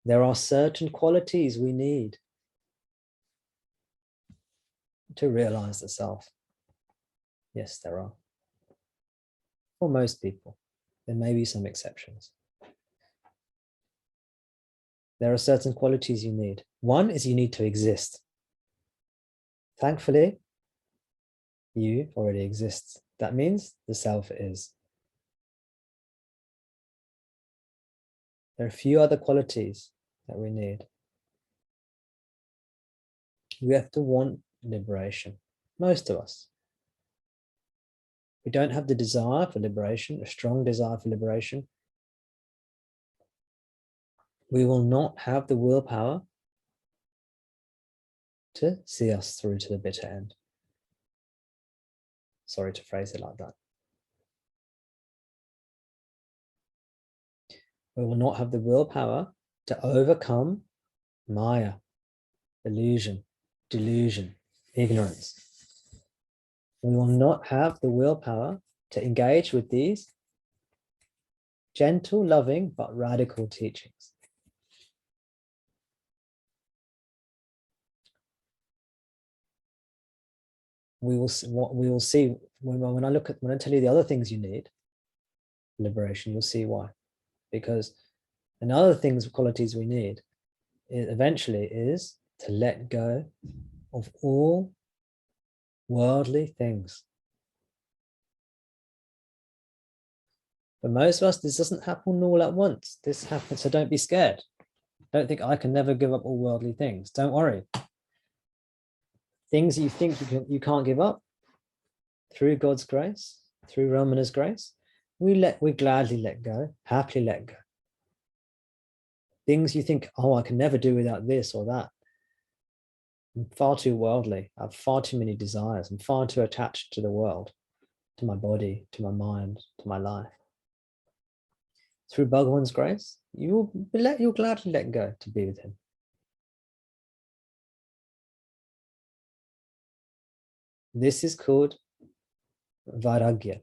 There are certain qualities we need to realize the self. Yes, there are. For most people, there may be some exceptions. There are certain qualities you need. One is you need to exist. Thankfully, you already exist. That means the self is. There are a few other qualities that we need. We have to want liberation. Most of us. We don't have the desire for liberation, a strong desire for liberation. We will not have the willpower to see us through to the bitter end. Sorry to phrase it like that. We will not have the willpower to overcome Maya, illusion, delusion, ignorance. We will not have the willpower to engage with these gentle, loving, but radical teachings. We will see when I tell you the other things you need, liberation, you'll see why. Because another qualities we need eventually is to let go of all worldly things. For most of us, this doesn't happen all at once. This happens, so don't be scared. Don't think I can never give up all worldly things. Don't worry. Things you think you can't give up, through God's grace, through Ramana's grace, we gladly let go, happily let go. Things you think, oh, I can never do without this or that. I'm far too worldly. I have far too many desires. I'm far too attached to the world, to my body, to my mind, to my life. Through Bhagavan's grace, you'll gladly let go to be with him. This is called vairagya.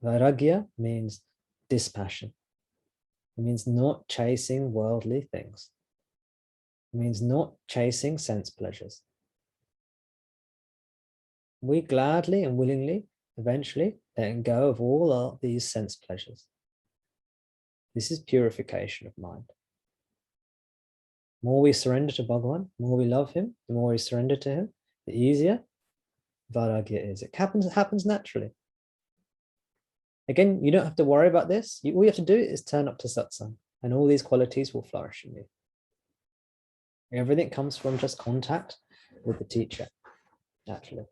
Vairagya means dispassion. It means not chasing worldly things. It means not chasing sense pleasures. We gladly and willingly, eventually, let go of all these sense pleasures. This is purification of mind. The more we surrender to Bhagavan, the more we love him, the more we surrender to him, the easier vairagya is. It happens naturally. Again, you don't have to worry about this. All you have to do is turn up to satsang, and all these qualities will flourish in you. Everything comes from just contact with the teacher, naturally.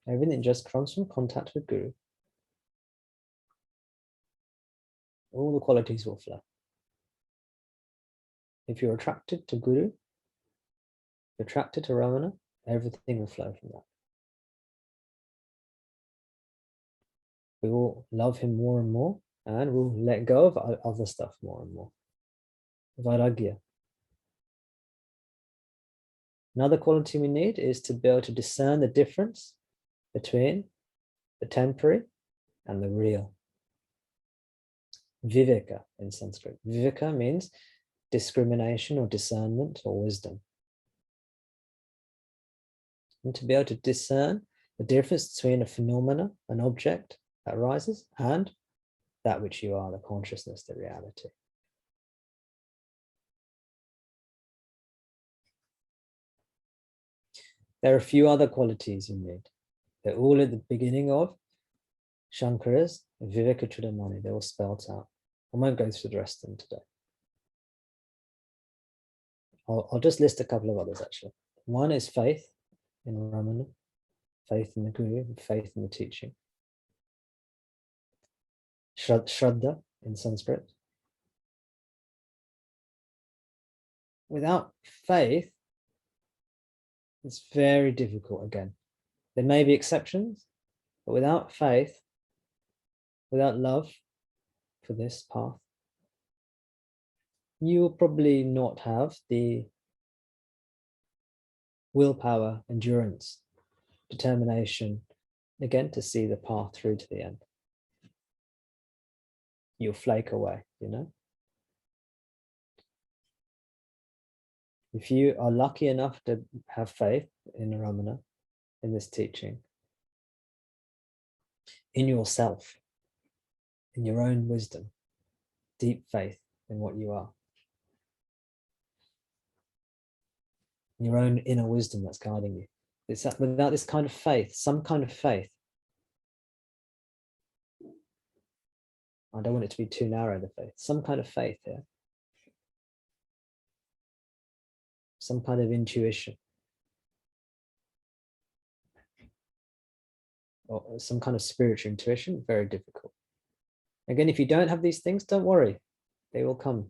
Everything just comes from contact with Guru. All the qualities will flow. If you're attracted to Guru, you're attracted to Ramana, everything will flow from that. We will love him more and more, and we'll let go of other stuff more and more. Vairagya. Another quality we need is to be able to discern the difference between the temporary and the real. Viveka in Sanskrit. Viveka means discrimination or discernment or wisdom. And to be able to discern the difference between a phenomena, an object that arises, and that which you are, the consciousness, the reality. There are a few other qualities you need. They're all at the beginning of Shankara's Vivekachudamani. They're all spelled out. I won't go through the rest of them today. I'll just list a couple of others actually. One is faith in Ramana, faith in the Guru, faith in the teaching. Shraddha in Sanskrit. Without faith, it's very difficult again. There may be exceptions, but without faith, without love for this path, you will probably not have the willpower, endurance, determination, again, to see the path through to the end. You'll flake away, you know. If you are lucky enough to have faith in Ramana, in this teaching, in yourself, in your own wisdom, deep faith in what you are, your own inner wisdom that's guiding you. It's that without this kind of faith, some kind of faith, I don't want it to be too narrow, the faith, some kind of faith here, some kind of intuition, or some kind of spiritual intuition, very difficult. Again, if you don't have these things, don't worry, they will come,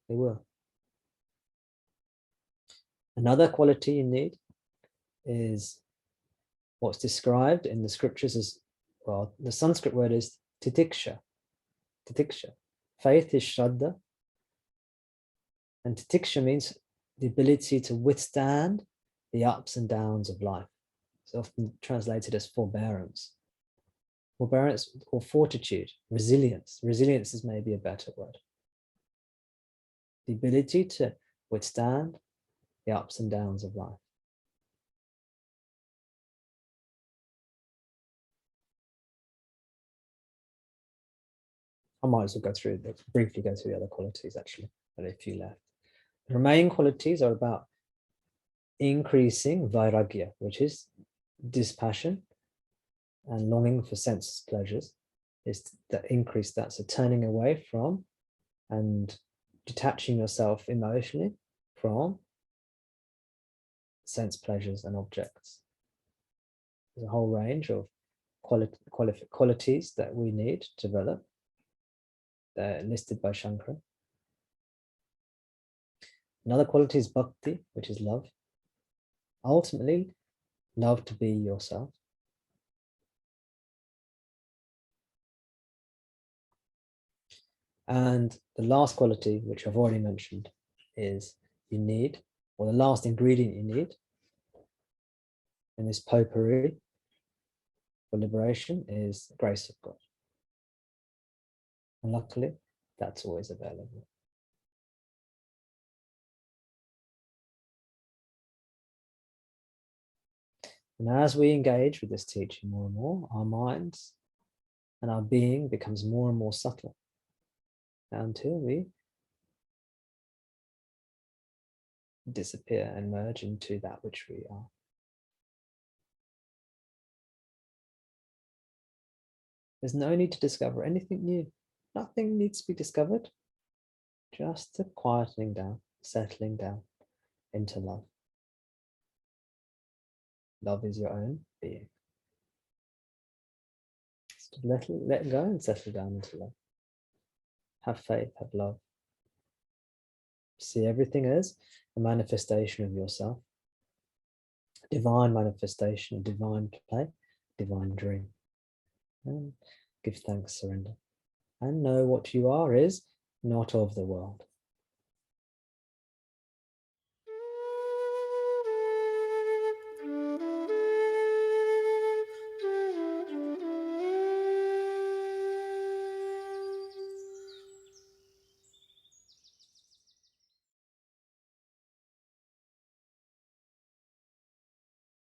they will. Another quality you need is what's described in the scriptures as, well, the Sanskrit word is titiksha. Titiksha. Faith is shraddha. And titiksha means the ability to withstand the ups and downs of life. It's often translated as forbearance. Forbearance or fortitude, resilience. Resilience is maybe a better word. The ability to withstand the ups and downs of life. I might as well go through, briefly go through the other qualities actually, there are a few left. The remaining qualities are about increasing vairagya, which is dispassion and longing for sense pleasures, is to increase that. So turning away from and detaching yourself emotionally from sense pleasures and objects. There's a whole range of qualities that we need to develop. They're listed by Shankara. Another quality is bhakti, which is love. Ultimately, love to be yourself. And the last quality, which I've already mentioned, is you need, or the last ingredient you need in this potpourri for liberation is the grace of God. And luckily, that's always available. And as we engage with this teaching more and more, our minds and our being becomes more and more subtle until we disappear and merge into that which we are. There's no need to discover anything new. Nothing needs to be discovered. Just a quietening down, settling down into love. Love is your own being. So let go and settle down into love. Have faith, have love. See everything as a manifestation of yourself. A divine manifestation, a divine play, divine dream. And give thanks, surrender. And know what you are is not of the world.